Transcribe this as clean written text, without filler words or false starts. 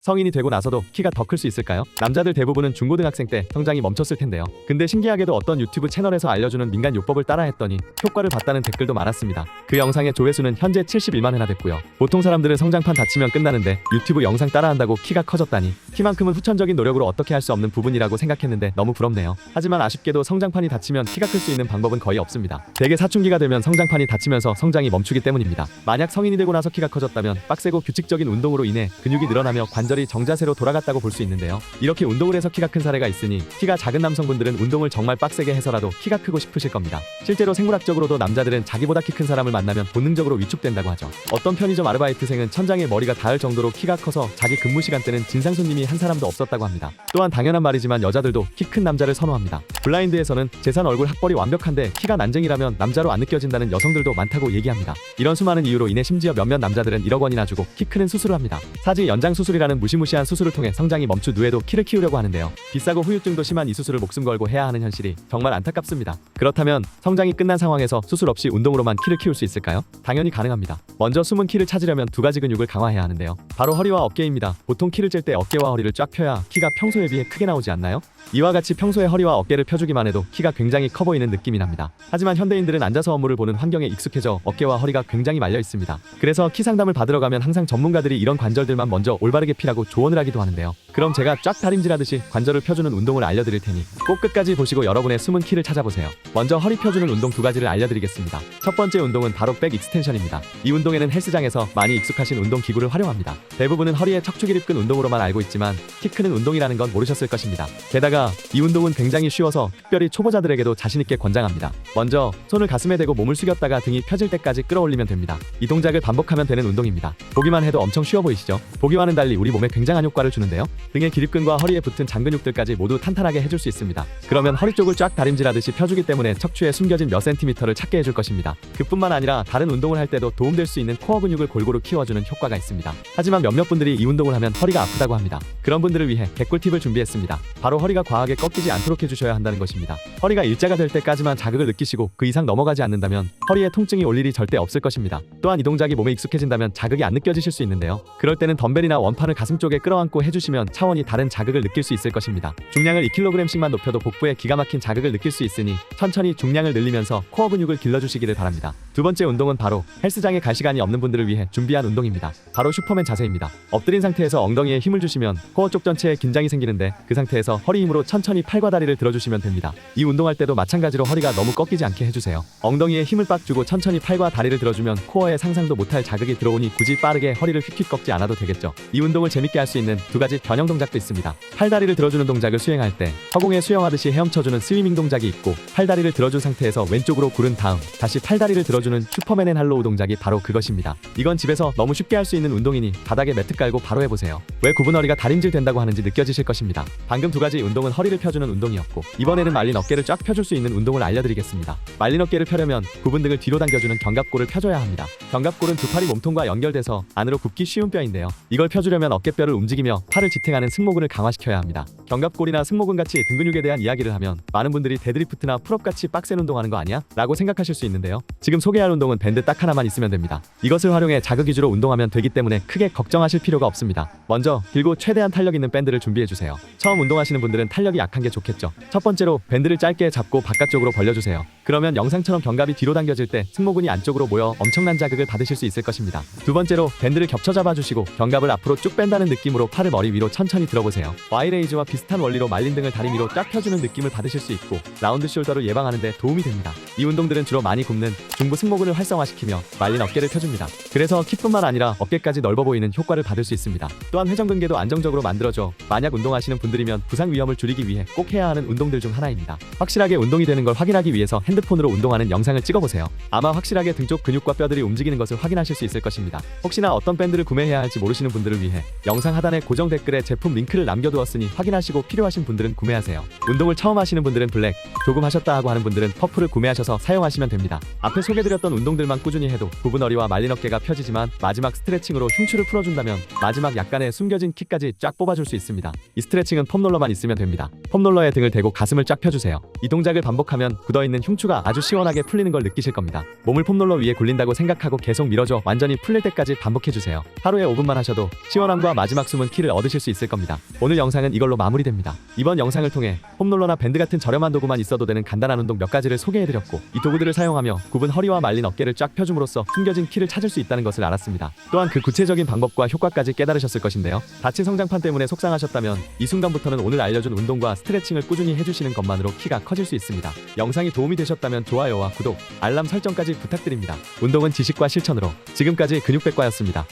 성인이 되고 나서도 키가 더 클 수 있을까요? 남자들 대부분은 중고등학생 때 성장이 멈췄을 텐데요. 근데 신기하게도 어떤 유튜브 채널에서 알려주는 민간 요법을 따라했더니 효과를 봤다는 댓글도 많았습니다. 그 영상의 조회수는 현재 71만 회나 됐고요. 보통 사람들은 성장판 다치면 끝나는데 유튜브 영상 따라한다고 키가 커졌다니 키만큼은 후천적인 노력으로 어떻게 할 수 없는 부분이라고 생각했는데 너무 부럽네요. 하지만 아쉽게도 성장판이 다치면 키가 클 수 있는 방법은 거의 없습니다. 대개 사춘기가 되면 성장판이 다치면서 성장이 멈추기 때문입니다. 만약 성인이 되고 나서 키가 커졌다면 빡세고 규칙적인 운동으로 인해 근육이 늘어나며 관절이 정자세로 돌아갔다고 볼 수 있는데요. 이렇게 운동을 해서 키가 큰 사례가 있으니 키가 작은 남성분들은 운동을 정말 빡세게 해서라도 키가 크고 싶으실 겁니다. 실제로 생물학적으로도 남자들은 자기보다 키 큰 사람을 만나면 본능적으로 위축된다고 하죠. 어떤 편의점 아르바이트생은 천장에 머리가 닿을 정도로 키가 커서 자기 근무 시간대는 진상 손님이 한 사람도 없었다고 합니다. 또한 당연한 말이지만 여자들도 키 큰 남자를 선호합니다. 블라인드에서는 재산 얼굴 학벌이 완벽한데 키가 난쟁이라면 남자로 안 느껴진다는 여성들도 많다고 얘기합니다. 이런 수많은 이유로 인해 심지어 몇몇 남자들은 1억 원이나 주고 키 크는 수술을 합니다. 사지 연장 수술이라는 무시무시한 수술을 통해 성장이 멈춘 후에도 키를 키우려고 하는데요. 비싸고 후유증도 심한 이 수술을 목숨 걸고 해야 하는 현실이 정말 안타깝습니다. 그렇다면 성장이 끝난 상황에서 수술 없이 운동으로만 키를 키울 수 있을까요? 당연히 가능합니다. 먼저 숨은 키를 찾으려면 두 가지 근육을 강화해야 하는데요. 바로 허리와 어깨입니다. 보통 키를 잴 때 어깨와 허리를 쫙 펴야 키가 평소에 비해 크게 나오지 않나요? 이와 같이 평소에 허리와 어깨를 펴주기만 해도 키가 굉장히 커 보이는 느낌이 납니다. 하지만 현대인들은 앉아서 업무를 보는 환경에 익숙해져 어깨와 허리가 굉장히 말려 있습니다. 그래서 키 상담을 받으러 가면 항상 전문가들이 이런 관절들만 먼저 올바르게 피라고 조언을 하기도 하는데요. 그럼 제가 쫙 다림질하듯이 관절을 펴주는 운동을 알려드릴 테니 꼭 끝까지 보시고 여러분의 숨은 키를 찾아보세요. 먼저 허리 펴주는 운동 두 가지를 알려드리겠습니다. 첫 번째 운동은 바로 백 익스텐션입니다. 이 운동에는 헬스장에서 많이 익숙하신 운동 기구를 활용합니다. 대부분은 허리에 척추기를 끈 운동으로만 알고 있지만 키 크는 운동이라는 건 모르셨을 것입니다. 게다가 이 운동은 굉장히 쉬워서 특별히 초보자들에게도 자신있게 권장합니다. 먼저 손을 가슴에 대고 몸을 숙였다가 등이 펴질 때까지 끌어올리면 됩니다. 이 동작을 반복하면 되는 운동입니다. 보기만 해도 엄청 쉬워 보이시죠? 보기와는 달리 우리 몸에 굉장한 효과를 주는데요. 등의 기립근과 허리에 붙은 잔근육들까지 모두 탄탄하게 해줄 수 있습니다. 그러면 허리 쪽을 쫙 다림질하듯이 펴주기 때문에 척추에 숨겨진 몇 센티미터를 찾게 해줄 것입니다. 그뿐만 아니라 다른 운동을 할 때도 도움될 수 있는 코어 근육을 골고루 키워주는 효과가 있습니다. 하지만 몇몇 분들이 이 운동을 하면 허리가 아프다고 합니다. 그런 분들을 위해 개꿀팁을 준비했습니다. 바로 허리가 과하게 꺾이지 않도록 해주셔야 한다는 것입니다. 허리가 일자가 될 때까지만 자극을 느끼시고 그 이상 넘어가지 않는다면 허리에 통증이 올 일이 절대 없을 것입니다. 또한 이 동작이 몸에 익숙해진다면 자극이 안 느껴지실 수 있는데요. 그럴 때는 덤벨이나 원판을 가슴 쪽에 끌어안고 해주시면 차원이 다른 자극을 느낄 수 있을 것입니다. 중량을 2kg씩만 높여도 복부에 기가 막힌 자극을 느낄 수 있으니 천천히 중량을 늘리면서 코어 근육을 길러주시기를 바랍니다. 두 번째 운동은 바로 헬스장에 갈 시간이 없는 분들을 위해 준비한 운동입니다. 바로 슈퍼맨 자세입니다. 엎드린 상태에서 엉덩이에 힘을 주시면 코어 쪽 전체에 긴장이 생기는데 그 상태에서 허리 힘으로 천천히 팔과 다리를 들어주시면 됩니다. 이 운동할 때도 마찬가지로 허리가 너무 꺾이지 않게 해주세요. 엉덩이에 힘을 빡 주고 천천히 팔과 다리를 들어주면 코어에 상상도 못할 자극이 들어오니 굳이 빠르게 허리를 휙휙 꺾지 않아도 되겠죠. 이 운동을 재밌게 할 수 있는 두 가지 변형 동작도 있습니다. 팔다리를 들어주는 동작을 수행할 때 허공에 수영하듯이 헤엄쳐주는 스위밍 동작이 있고 팔다리를 들어준 상태에서 왼쪽으로 구른 다음 다시 팔다리를 들어주는 슈퍼맨 앤 할로우 동작이 바로 그것입니다. 이건 집에서 너무 쉽게 할 수 있는 운동이니 바닥에 매트 깔고 바로 해보세요. 왜 굽은 허리가 다림질 된다고 하는지 느껴지실 것입니다. 방금 두 가지 운동은 허리를 펴주는 운동이었고 이번에는 말린 어깨를 쫙 펴줄 수 있는 운동을 알려드리겠습니다. 말린 어깨를 펴려면 굽은 등을 뒤로 당겨주는 견갑골을 펴줘야 합니다. 견갑골은 두 팔이 몸통과 연결돼서 안으로 굽기 쉬운 뼈인데요. 이걸 펴주려면 어깨뼈를 움직이며 팔을 지탱하는 승모근을 강화시켜야 합니다. 견갑골이나 승모근 같이 등 근육에 대한 이야기를 하면 많은 분들이 데드리프트나 풀업 같이 빡센 운동하는 거 아니야? 라고 생각하실 수 있는데요. 지금 소개할 운동은 밴드 딱 하나만 있으면 됩니다. 이것을 활용해 자극 위주로 운동하면 되기 때문에 크게 걱정하실 필요가 없습니다. 먼저 길고 최대한 탄력 있는 밴드를 준비해주세요. 처음 운동하시는 분들은 탄력이 약한 게 좋겠죠. 첫 번째로 밴드를 짧게 잡고 바깥쪽으로 벌려주세요. 그러면 영상처럼 견갑이 뒤로 당겨질 때 승모근이 안쪽으로 모여 엄청난 자극을 받으실 수 있을 것입니다. 두 번째로 밴드를 겹쳐 잡아주시고 견갑을 앞으로 쭉 뺀다는 느낌으로 팔을 머리 위로 천천히 들어보세요. 와이레이즈와 비슷한 원리로 말린 등을 다리 위로 쫙 펴주는 느낌을 받으실 수 있고 라운드 숄더를 예방하는 데 도움이 됩니다. 이 운동들은 주로 많이 굽는 중부 승모근을 활성화시키며 말린 어깨를 펴줍니다. 그래서 키뿐만 아니라 어깨까지 넓어 보이는 효과를 받을 수 있습니다. 또한 회전근개도 안정적으로 만들어줘 만약 운동하시는 분들이면 부상 위험을 줄이기 위해 꼭 해야 하는 운동들 중 하나입니다. 확실하게 운동이 되는 걸 확인하기 위해서 핸드폰으로 운동하는 영상을 찍어보세요. 아마 확실하게 등 쪽 근육과 뼈들이 움직이는 것을 확인하실 수 있을 것입니다. 혹시나 어떤 밴드를 구매해야 할지 모르시는 분들을 위해 영상 하단의 고정 댓글에 제 제품 링크를 남겨두었으니 확인하시고 필요하신 분들은 구매하세요. 운동을 처음 하시는 분들은 블랙, 조금 하셨다 하고 하는 분들은 퍼플을 구매하셔서 사용하시면 됩니다. 앞에 소개드렸던 운동들만 꾸준히 해도 굽은 허리와 말린 어깨가 펴지지만 마지막 스트레칭으로 흉추를 풀어준다면 마지막 약간의 숨겨진 키까지 쫙 뽑아줄 수 있습니다. 이 스트레칭은 폼롤러만 있으면 됩니다. 폼롤러에 등을 대고 가슴을 쫙 펴주세요. 이 동작을 반복하면 굳어있는 흉추가 아주 시원하게 풀리는 걸 느끼실 겁니다. 몸을 폼롤러 위에 굴린다고 생각하고 계속 밀어줘 완전히 풀릴 때까지 반복해주세요. 하루에 5분만 하셔도 시원함과 마지막 숨은 키를 얻으실 수 있을 겁니다. 오늘 영상은 이걸로 마무리됩니다. 이번 영상을 통해 폼롤러나 밴드 같은 저렴한 도구만 있어도 되는 간단한 운동 몇 가지를 소개해드렸고 이 도구들을 사용하며 굽은 허리와 말린 어깨를 쫙 펴줌으로써 숨겨진 키를 찾을 수 있다는 것을 알았습니다. 또한 그 구체적인 방법과 효과까지 깨달으셨을 것인데요. 다친 성장판 때문에 속상하셨다면 이 순간부터는 오늘 알려준 운동과 스트레칭을 꾸준히 해주시는 것만으로 키가 커질 수 있습니다. 영상이 도움이 되셨다면 좋아요와 구독, 알람 설정까지 부탁드립니다. 운동은 지식과 실천으로. 지금까지 근육백과였습니다.